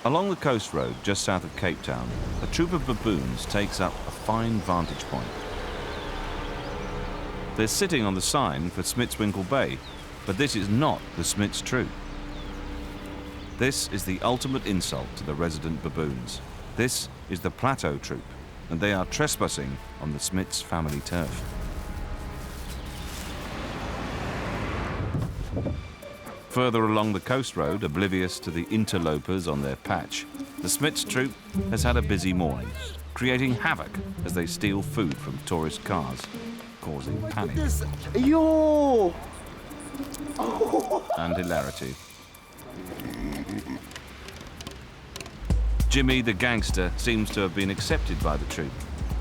Along the coast road just south of Cape Town, a troop of baboons takes up a fine vantage point. They're sitting on the sign for Smitswinkel Bay, but this is not the Smits troop. This is the ultimate insult to the resident baboons. This is the Plateau troop, and they are trespassing on the Smits family turf. Further along the coast road, oblivious to the interlopers on their patch, the Smits troop has had a busy morning, creating havoc as they steal food from tourist cars, causing panic and hilarity. Jimmy the gangster seems to have been accepted by the troop,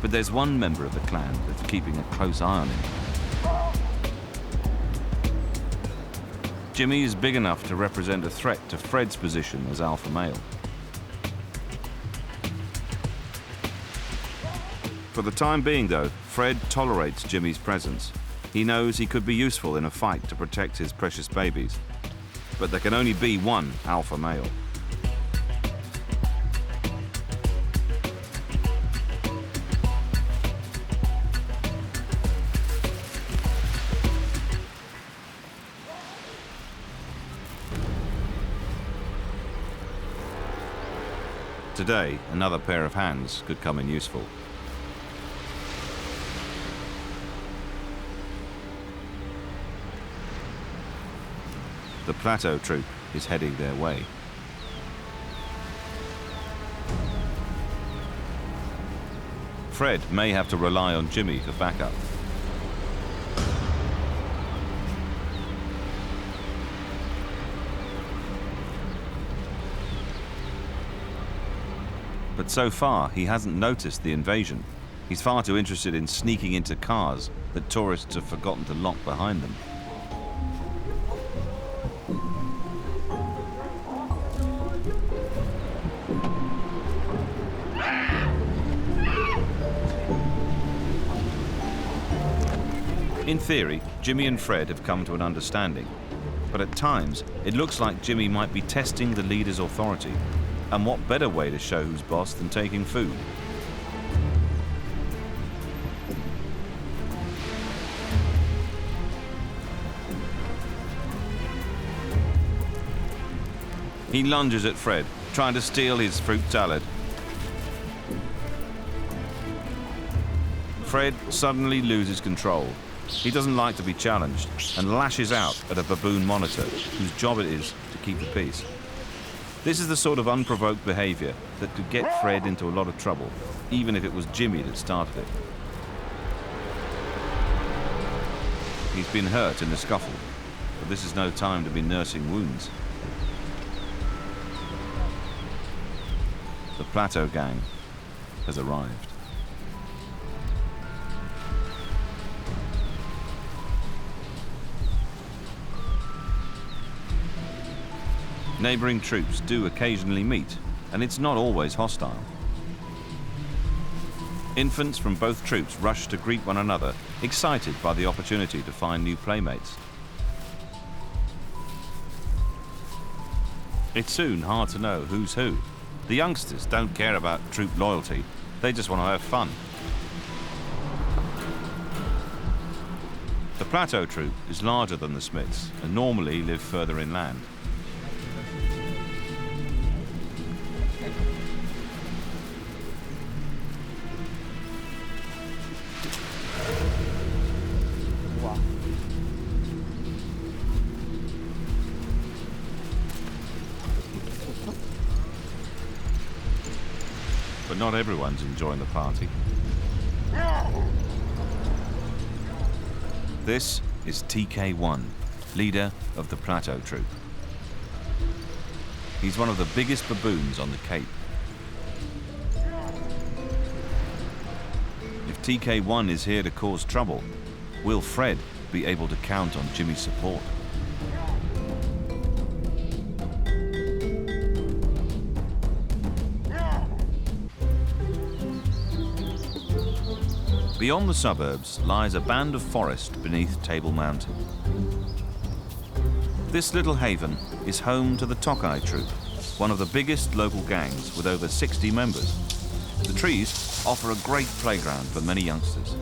but there's one member of the clan that's keeping a close eye on him. Jimmy is big enough to represent a threat to Fred's position as alpha male. For the time being, though, Fred tolerates Jimmy's presence. He knows he could be useful in a fight to protect his precious babies. But there can only be one alpha male. Today, another pair of hands could come in useful. The Plateau troop is heading their way. Fred may have to rely on Jimmy for backup. But so far, he hasn't noticed the invasion. He's far too interested in sneaking into cars that tourists have forgotten to lock behind them. In theory, Jimmy and Fred have come to an understanding, but at times, it looks like Jimmy might be testing the leader's authority. And what better way to show who's boss than taking food? He lunges at Fred, trying to steal his fruit salad. Fred suddenly loses control. He doesn't like to be challenged and lashes out at a baboon monitor whose job it is to keep the peace. This is the sort of unprovoked behavior that could get Fred into a lot of trouble, even if it was Jimmy that started it. He's been hurt in the scuffle, but this is no time to be nursing wounds. The Plateau gang has arrived. Neighbouring troops do occasionally meet, and it's not always hostile. Infants from both troops rush to greet one another, excited by the opportunity to find new playmates. It's soon hard to know who's who. The youngsters don't care about troop loyalty, they just want to have fun. The Plateau troop is larger than the Smits and normally live further inland. But not everyone's enjoying the party. This is TK1, leader of the Plateau troop. He's one of the biggest baboons on the Cape. If TK1 is here to cause trouble, will Fred be able to count on Jimmy's support? Beyond the suburbs lies a band of forest beneath Table Mountain. This little haven is home to the Tokai troop, one of the biggest local gangs with over 60 members. The trees offer a great playground for many youngsters.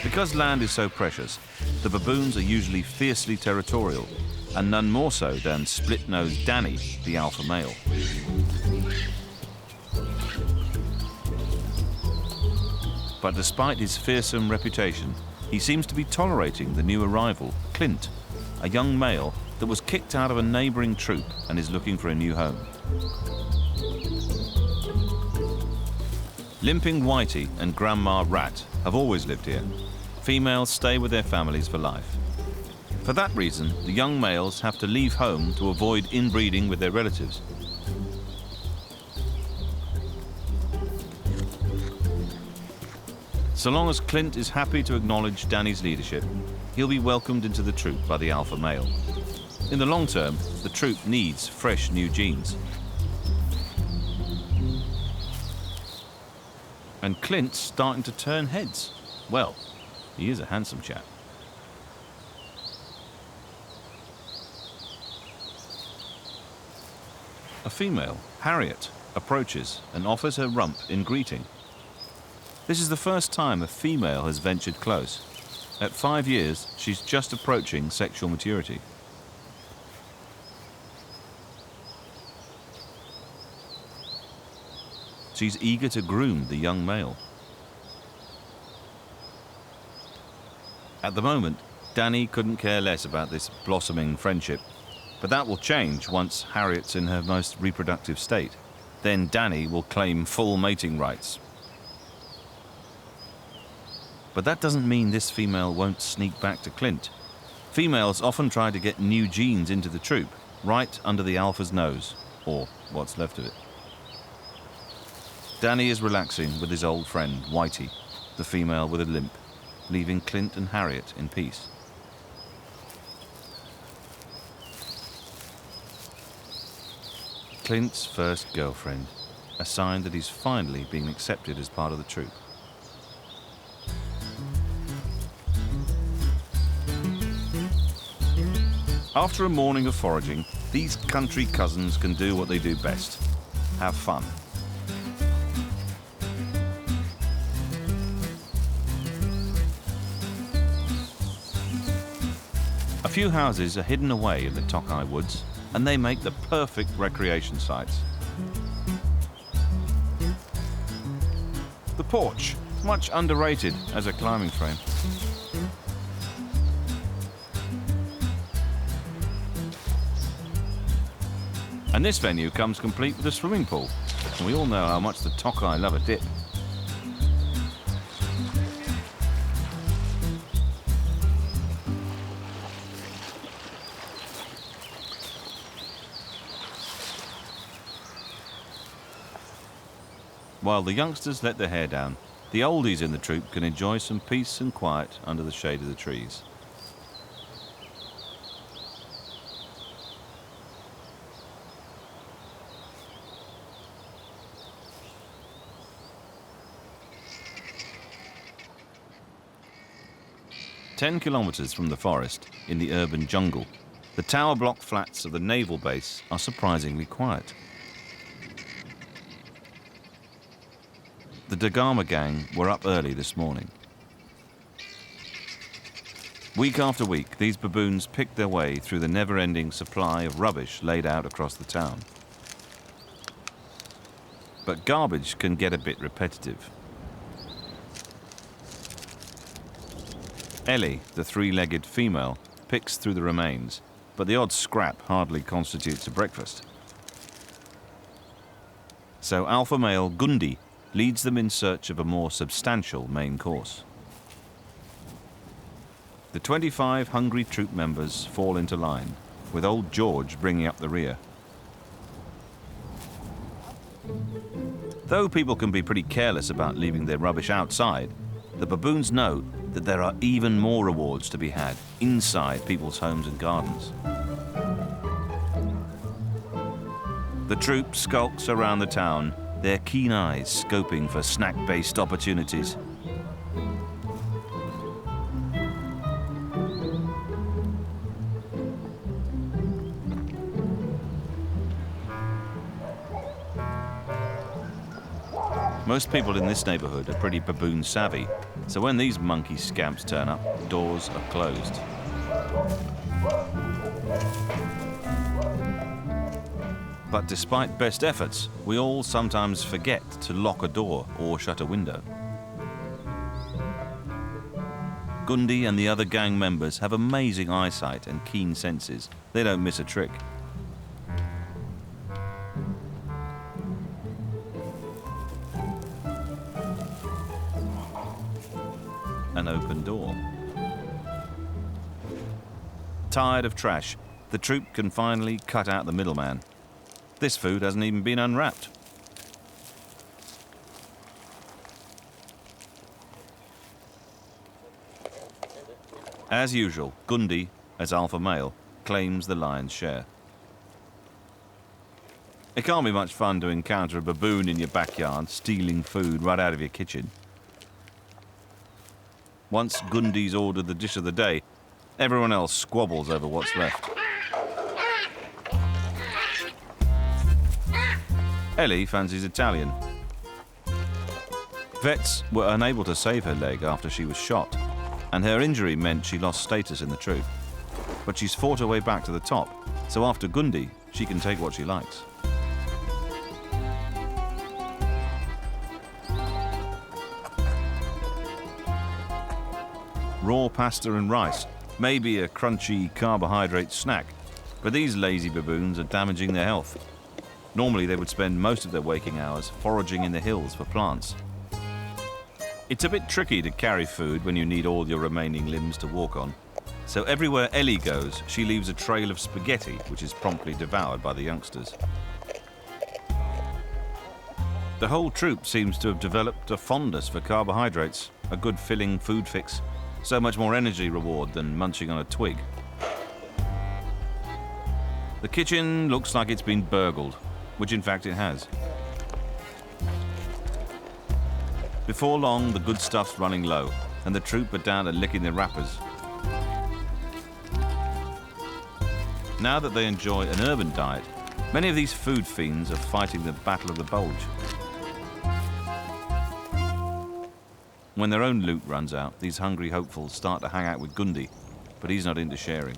Because land is so precious, the baboons are usually fiercely territorial, and none more so than split-nosed Danny, the alpha male. But despite his fearsome reputation, he seems to be tolerating the new arrival, Clint, a young male that was kicked out of a neighbouring troop and is looking for a new home. Limping Whitey and Grandma Rat have always lived here. Females stay with their families for life. For that reason, the young males have to leave home to avoid inbreeding with their relatives. So long as Clint is happy to acknowledge Danny's leadership, he'll be welcomed into the troop by the alpha male. In the long term, the troop needs fresh new genes. And Clint's starting to turn heads. Well, he is a handsome chap. A female, Harriet, approaches and offers her rump in greeting. This is the first time a female has ventured close. At 5 years, she's just approaching sexual maturity. She's eager to groom the young male. At the moment, Danny couldn't care less about this blossoming friendship, but that will change once Harriet's in her most reproductive state. Then Danny will claim full mating rights. But that doesn't mean this female won't sneak back to Clint. Females often try to get new genes into the troop, right under the alpha's nose, or what's left of it. Danny is relaxing with his old friend, Whitey, the female with a limp, leaving Clint and Harriet in peace. Clint's first girlfriend, a sign that he's finally being accepted as part of the troop. After a morning of foraging, these country cousins can do what they do best: have fun. A few houses are hidden away in the Tokai woods, and they make the perfect recreation sites. The porch, much underrated as a climbing frame. And this venue comes complete with a swimming pool, and we all know how much the Tokai love a dip. While the youngsters let their hair down, the oldies in the troop can enjoy some peace and quiet under the shade of the trees. "10 kilometers from the forest, in the urban jungle, the tower block flats of the naval base are surprisingly quiet. The Dama gang were up early this morning. Week after week, these baboons pick their way through the never-ending supply of rubbish laid out across the town. But garbage can get a bit repetitive. Ellie, the three-legged female, picks through the remains, but the odd scrap hardly constitutes a breakfast. So alpha male Gundi leads them in search of a more substantial main course. The 25 hungry troop members fall into line, with old George bringing up the rear. Though people can be pretty careless about leaving their rubbish outside, the baboons know that there are even more rewards to be had inside people's homes and gardens. The troop skulks around the town, their keen eyes scoping for snack-based opportunities. Most people in this neighborhood are pretty baboon savvy, so when these monkey scamps turn up, doors are closed. But despite best efforts, we all sometimes forget to lock a door or shut a window. Gundi and the other gang members have amazing eyesight and keen senses. They don't miss a trick. An open door. Tired of trash, the troop can finally cut out the middleman. This food hasn't even been unwrapped. As usual, Gundi, as alpha male, claims the lion's share. It can't be much fun to encounter a baboon in your backyard stealing food right out of your kitchen. Once Gundi's ordered the dish of the day, everyone else squabbles over what's left. Ellie fancies Italian. Vets were unable to save her leg after she was shot, and her injury meant she lost status in the troop. But she's fought her way back to the top, so after Gundi, she can take what she likes. Raw pasta and rice, maybe a crunchy carbohydrate snack, but these lazy baboons are damaging their health. Normally they would spend most of their waking hours foraging in the hills for plants. It's a bit tricky to carry food when you need all your remaining limbs to walk on, so everywhere Ellie goes, she leaves a trail of spaghetti, which is promptly devoured by the youngsters. The whole troop seems to have developed a fondness for carbohydrates, a good filling food fix, so much more energy reward than munching on a twig. The kitchen looks like it's been burgled, which in fact it has. Before long, the good stuff's running low, and the troop are down to licking their wrappers. Now that they enjoy an urban diet, many of these food fiends are fighting the battle of the bulge. When their own loot runs out, these hungry hopefuls start to hang out with Gundi, but he's not into sharing.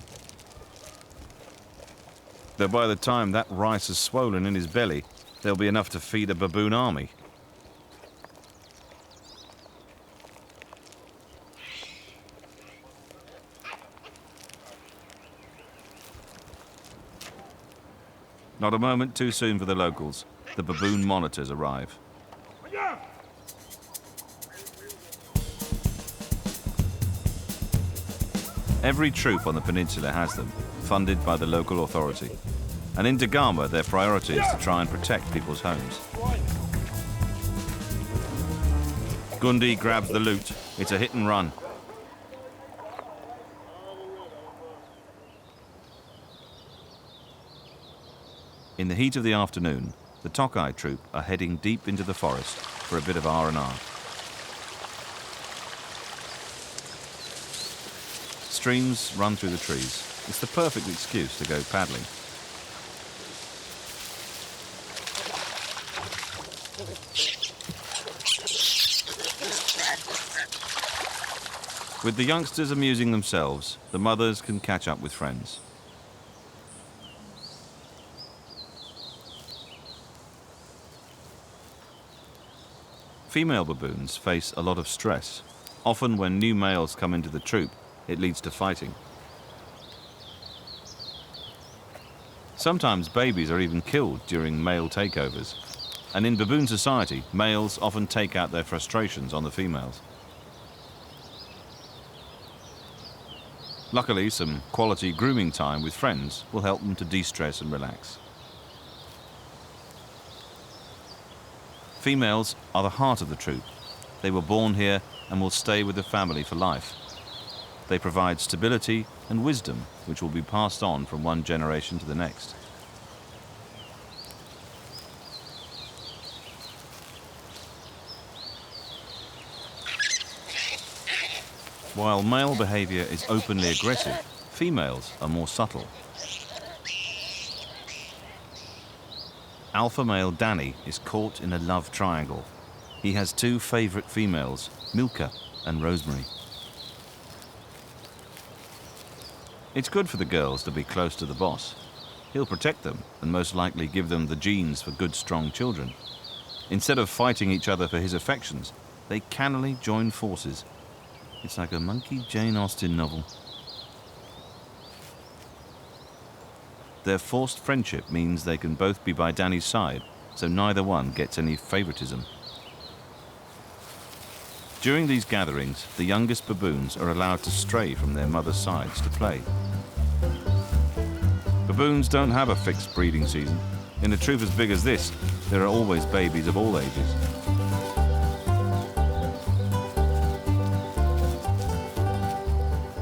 Though by the time that rice is swollen in his belly, there'll be enough to feed a baboon army. Not a moment too soon for the locals. The baboon monitors arrive. Every troop on the peninsula has them, funded by the local authority. And in Dama, their priority is to try and protect people's homes. Gundi grabs the loot. It's a hit and run. In the heat of the afternoon, the Tokai troop are heading deep into the forest for a bit of R&R. Streams run through the trees. It's the perfect excuse to go paddling. With the youngsters amusing themselves, the mothers can catch up with friends. Female baboons face a lot of stress. Often when new males come into the troop, it leads to fighting. Sometimes babies are even killed during male takeovers. And in baboon society, males often take out their frustrations on the females. Luckily, some quality grooming time with friends will help them to de-stress and relax. Females are the heart of the troop. They were born here and will stay with the family for life. They provide stability and wisdom, which will be passed on from one generation to the next. While male behavior is openly aggressive, females are more subtle. Alpha male Danny is caught in a love triangle. He has two favourite females, Milka and Rosemary. It's good for the girls to be close to the boss. He'll protect them and most likely give them the genes for good, strong children. Instead of fighting each other for his affections, they cannily join forces. It's like a monkey Jane Austen novel. Their forced friendship means they can both be by Danny's side, so neither one gets any favoritism. During these gatherings, the youngest baboons are allowed to stray from their mother's sides to play. Baboons don't have a fixed breeding season. In a troop as big as this, there are always babies of all ages.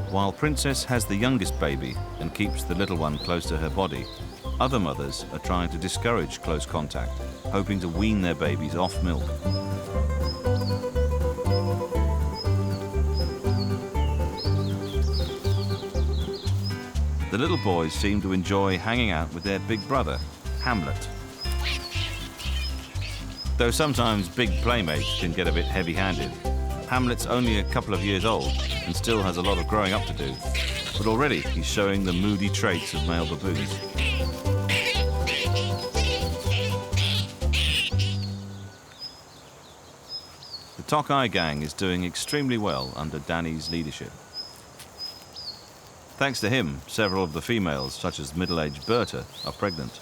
While Princess has the youngest baby and keeps the little one close to her body, other mothers are trying to discourage close contact, hoping to wean their babies off milk. The little boys seem to enjoy hanging out with their big brother, Hamlet. Though sometimes big playmates can get a bit heavy-handed, Hamlet's only a couple of years old and still has a lot of growing up to do, but already he's showing the moody traits of male baboons. The Tokai gang is doing extremely well under Danny's leadership. Thanks to him, several of the females, such as middle-aged Berta, are pregnant.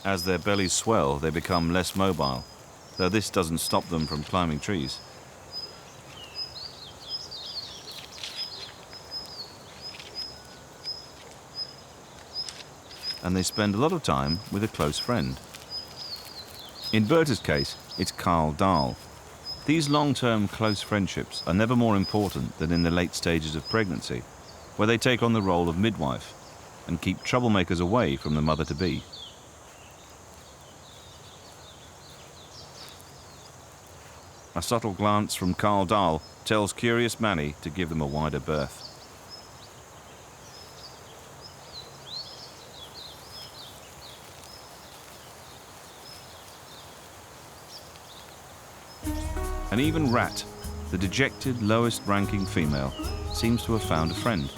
As their bellies swell, they become less mobile, though this doesn't stop them from climbing trees. And they spend a lot of time with a close friend. In Berta's case, it's Karl Dahl. These long-term close friendships are never more important than in the late stages of pregnancy, where they take on the role of midwife and keep troublemakers away from the mother-to-be. A subtle glance from Karl Dahl tells curious Manny to give them a wider berth. And even Rat, the dejected lowest-ranking female, seems to have found a friend.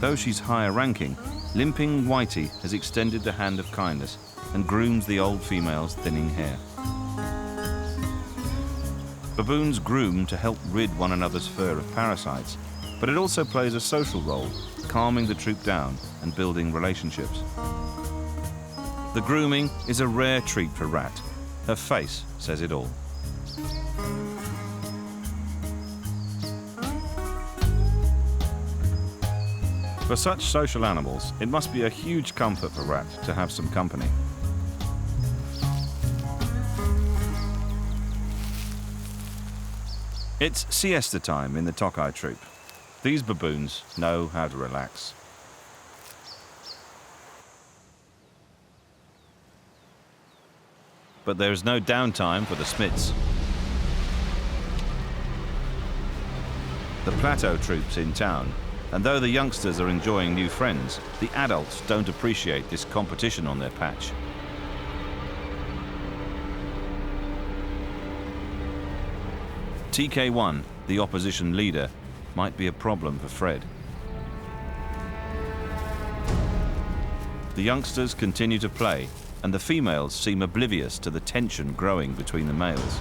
Though she's higher ranking, limping Whitey has extended the hand of kindness and grooms the old female's thinning hair. Baboons groom to help rid one another's fur of parasites, but it also plays a social role, calming the troop down and building relationships. The grooming is a rare treat for Rat. Her face says it all. For such social animals, it must be a huge comfort for Rat to have some company. It's siesta time in the Tokai troop. These baboons know how to relax. But there is no downtime for the Smits. The plateau troop's in town, and though the youngsters are enjoying new friends, the adults don't appreciate this competition on their patch. TK1, the opposition leader, might be a problem for Fred. The youngsters continue to play, and the females seem oblivious to the tension growing between the males.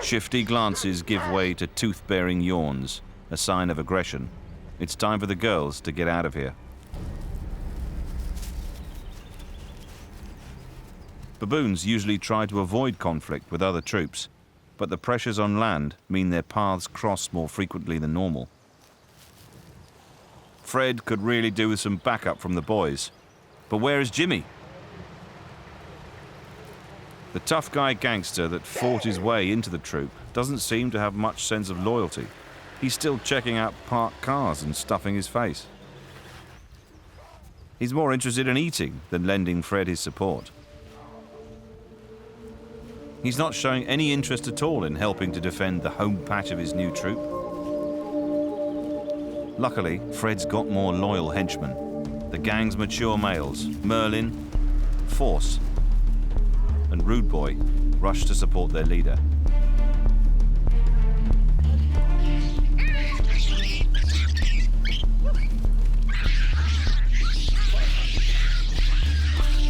Shifty glances give way to tooth-bearing yawns, a sign of aggression. It's time for the girls to get out of here. Baboons usually try to avoid conflict with other troops, but the pressures on land mean their paths cross more frequently than normal. Fred could really do with some backup from the boys. But where is Jimmy? The tough guy gangster that fought his way into the troop doesn't seem to have much sense of loyalty. He's still checking out parked cars and stuffing his face. He's more interested in eating than lending Fred his support. He's not showing any interest at all in helping to defend the home patch of his new troop. Luckily, Fred's got more loyal henchmen. The gang's mature males, Merlin, Force, and Rude Boy, rush to support their leader.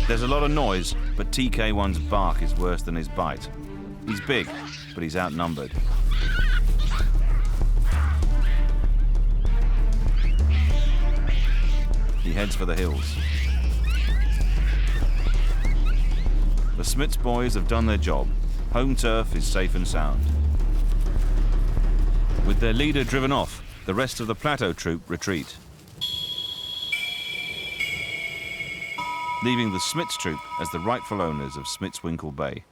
There's a lot of noise, but TK1's bark is worse than his bite. He's big, but he's outnumbered. He heads for the hills. The Smits boys have done their job. Home turf is safe and sound. With their leader driven off, the rest of the plateau troop retreat, leaving the Smits troop as the rightful owners of Smitswinkel Bay.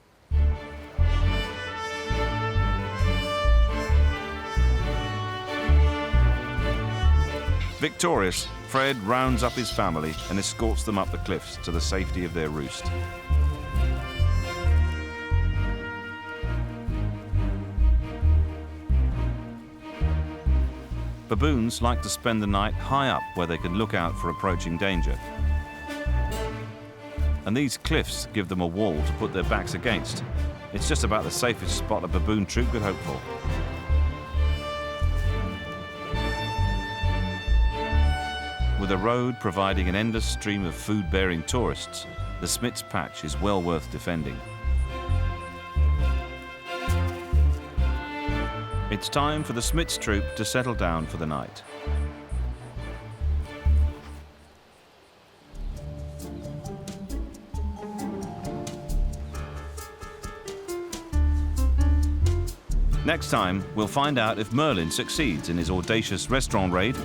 Victorious, Fred rounds up his family and escorts them up the cliffs to the safety of their roost. Baboons like to spend the night high up where they can look out for approaching danger. And these cliffs give them a wall to put their backs against. It's just about the safest spot a baboon troop could hope for. With a road providing an endless stream of food-bearing tourists, the Smits patch is well worth defending. It's time for the Smits troop to settle down for the night. Next time, we'll find out if Merlin succeeds in his audacious restaurant raid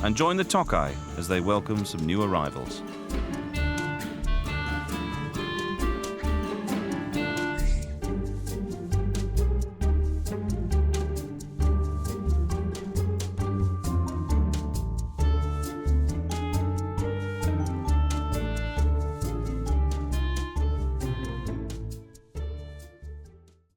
and join the Tokai as they welcome some new arrivals.